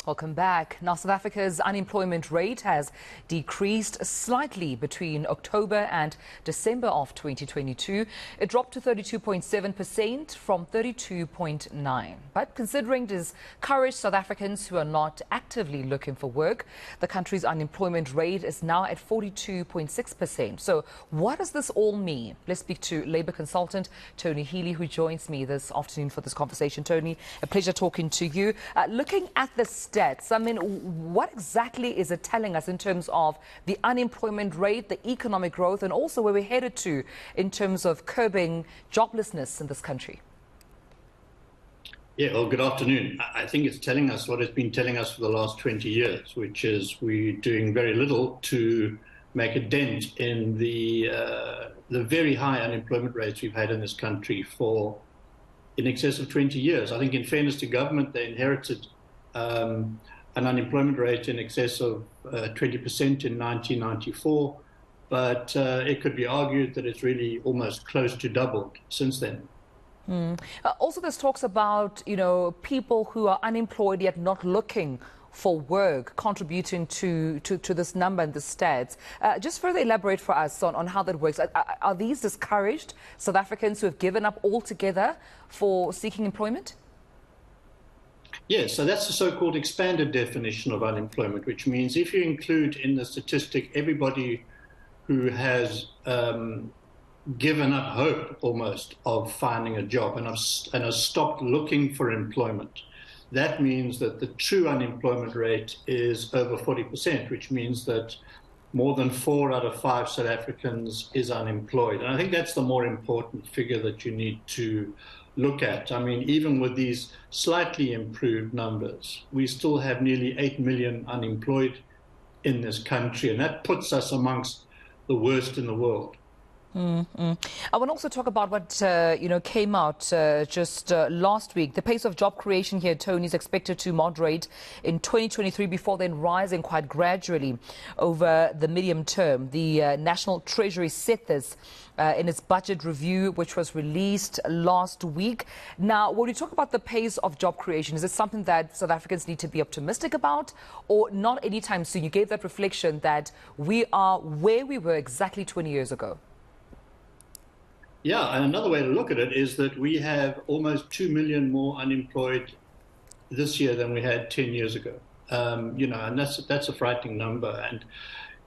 Welcome back. Now, South Africa's unemployment rate has decreased slightly between October and December of 2022. It dropped to 32.7% from 32.9%. But considering discouraged South Africans who are not actively looking for work, the country's unemployment rate is now at 42.6%. So what does this all mean? Let's speak to Labour consultant Tony Healy, who joins me this afternoon for this conversation. Tony, a pleasure talking to you. Looking at the stats, I mean, what exactly is it telling us in terms of the unemployment rate, the economic growth, and also where we're headed to in terms of curbing joblessness in this country? Yeah, well, good afternoon. I think it's telling us what it's been telling us for the last 20 years, which is we're doing very little to make a dent in the very high unemployment rates we've had in this country for in excess of 20 years. I think in fairness to government, they inherited an unemployment rate in excess of 20% in 1994, but it could be argued that it's really almost close to doubled since then. Also, there's talks about, people who are unemployed yet not looking for work contributing to this number and the stats. Just further elaborate for us on how that works. Are these discouraged South Africans who have given up altogether for seeking employment? Yes, so that's the so-called expanded definition of unemployment, which means if you include in the statistic everybody who has given up hope almost of finding a job and has stopped looking for employment, that means that the true unemployment rate is over 40%, which means that more than 4 out of 5 South Africans is unemployed. And I think that's the more important figure that you need to look at. I mean, even with these slightly improved numbers, we still have nearly 8 million unemployed in this country, and that puts us amongst the worst in the world. I want to also talk about what came out just last week. The pace of job creation here, Tony, is expected to moderate in 2023 before then rising quite gradually over the medium term. The National Treasury said this in its budget review, which was released last week. Now, when you talk about the pace of job creation, is it something that South Africans need to be optimistic about, or not anytime soon? You gave that reflection that we are where we were exactly 20 years ago. Yeah, and another way to look at it is that we have almost 2 million more unemployed this year than we had 10 years ago. And that's a frightening number. And,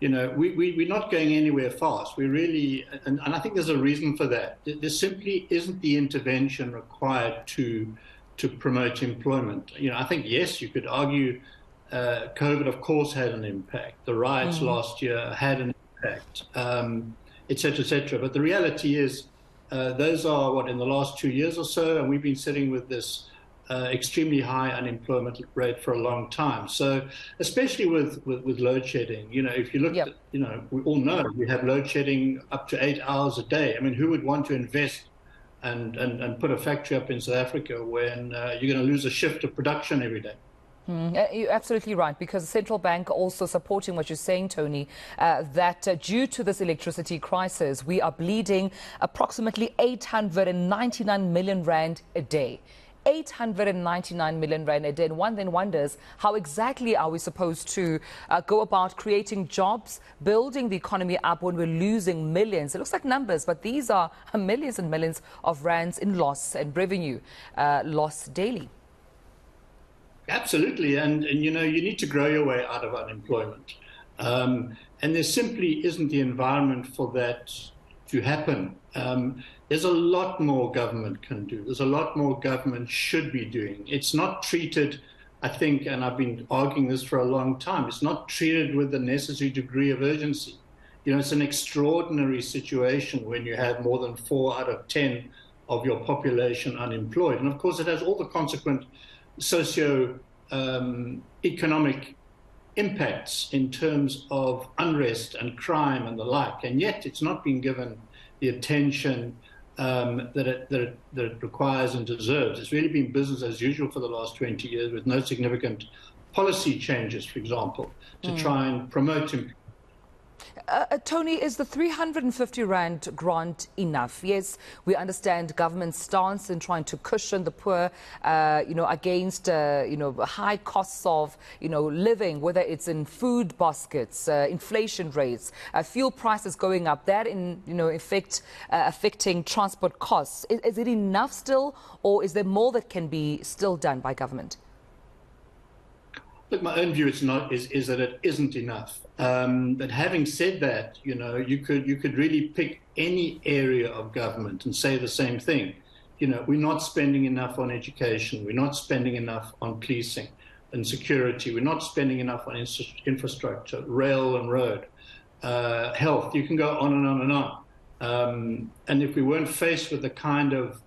we're not going anywhere fast. We really, and I think there's a reason for that. There simply isn't the intervention required to promote employment. I think, yes, you could argue COVID, of course, had an impact. The riots last year had an impact, et cetera, et cetera. But the reality is, those are, in the last 2 years or so, and we've been sitting with this extremely high unemployment rate for a long time. So, especially with load shedding, if you look at, we all know we have load shedding up to 8 hours a day. I mean, who would want to invest and put a factory up in South Africa when you're going to lose a shift of production every day? You're absolutely right, because the central bank also supporting what you're saying, Tony, that due to this electricity crisis, we are bleeding approximately 899 million rand a day. 899 million rand a day. And one then wonders, how exactly are we supposed to go about creating jobs, building the economy up when we're losing millions? It looks like numbers, but these are millions and millions of rands in loss and revenue loss daily. Absolutely, and you need to grow your way out of unemployment, and there simply isn't the environment for that to happen. There's a lot more government can do. There's a lot more government should be doing. It's not treated, I think, and I've been arguing this for a long time, it's not treated with the necessary degree of urgency. It's an extraordinary situation when you have more than 4 out of 10 of your population unemployed, and of course it has all the consequent socio-economic impacts in terms of unrest and crime and the like, and yet it's not been given the attention that it requires and deserves. It's really been business as usual for the last 20 years with no significant policy changes, for example, to try and promote employment. Tony, is the 350 Rand grant enough? Yes, we understand government's stance in trying to cushion the poor, against, high costs of, living, whether it's in food baskets, inflation rates, fuel prices going up, that in, effect, affecting transport costs. Is it enough still, or is there more that can be still done by government? Look, my own view is that it isn't enough. But having said that, you could really pick any area of government and say the same thing. We're not spending enough on education. We're not spending enough on policing and security. We're not spending enough on infrastructure, rail and road, health. You can go on and on and on. And if we weren't faced with the kind of,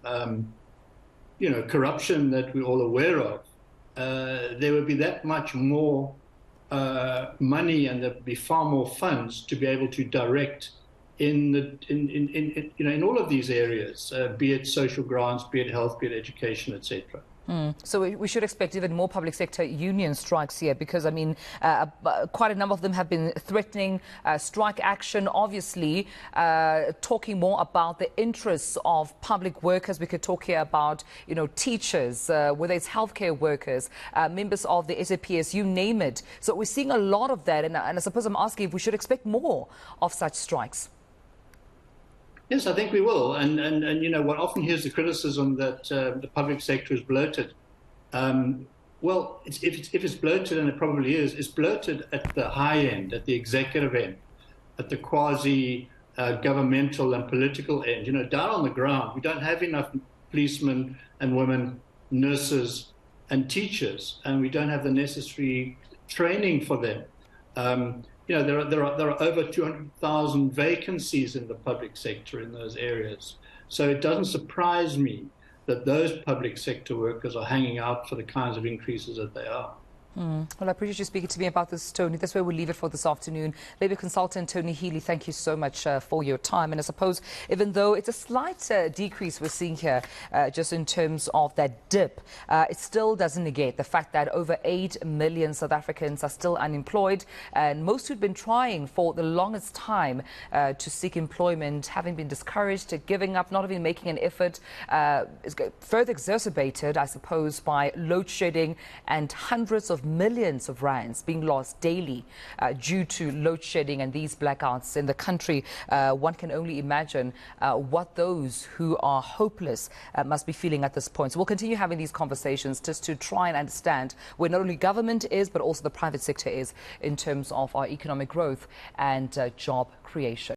corruption that we're all aware of, there would be that much more money, and there'd be far more funds to be able to direct in all of these areas, be it social grants, be it health, be it education, etc. So we should expect even more public sector union strikes here, because, quite a number of them have been threatening strike action, obviously, talking more about the interests of public workers. We could talk here about, teachers, whether it's healthcare workers, members of the SAPS, you name it. So we're seeing a lot of that, and I suppose I'm asking if we should expect more of such strikes. Yes, I think we will. And one often hears the criticism that the public sector is bloated. Well, if it's bloated, and it probably is, it's bloated at the high end, at the executive end, at the quasi-governmental and political end. Down on the ground, we don't have enough policemen and women, nurses and teachers, and we don't have the necessary training for them. There are over 200,000 vacancies in the public sector in those areas. So it doesn't surprise me that those public sector workers are hanging out for the kinds of increases that they are. Well, I appreciate you speaking to me about this, Tony. That's where we'll leave it for this afternoon. Labour consultant Tony Healy, thank you so much for your time. And I suppose, even though it's a slight decrease we're seeing here, just in terms of that dip, it still doesn't negate the fact that over 8 million South Africans are still unemployed, and most who've been trying for the longest time to seek employment, having been discouraged, giving up, not even making an effort, is further exacerbated, I suppose, by load shedding and hundreds of millions of rands being lost daily due to load shedding and these blackouts in the country. One can only imagine what those who are hopeless must be feeling at this point. So we'll continue having these conversations just to try and understand where not only government is, but also the private sector is in terms of our economic growth and job creation.